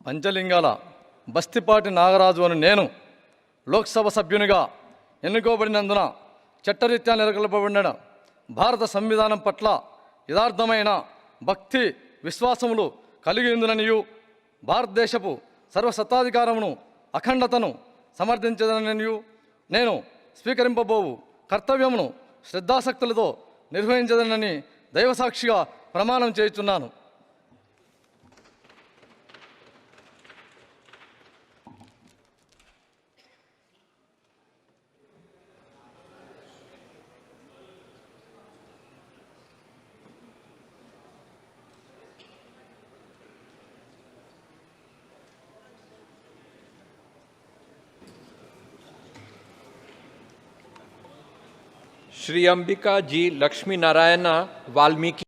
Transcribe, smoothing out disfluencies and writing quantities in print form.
పంచలింగాల బస్తిపాటి నాగరాజు అని నేను లోక్సభ సభ్యునిగా ఎన్నుకోబడినందున చట్టరీత్యా నెలకొల్పబడిన భారత సంవిధానం పట్ల యథార్థమైన భక్తి విశ్వాసములు కలిగి ఉందననియు భారతదేశపు సర్వసత్తాధికారమును అఖండతను సమర్థించదననియు నేను స్వీకరింపబోవు కర్తవ్యమును శ్రద్ధాసక్తులతో నిర్వహించదనని దైవసాక్షిగా ప్రమాణం చేయుచున్నాను. श्री अंबिका जी लक्ष्मी नारायण वाल्मीकि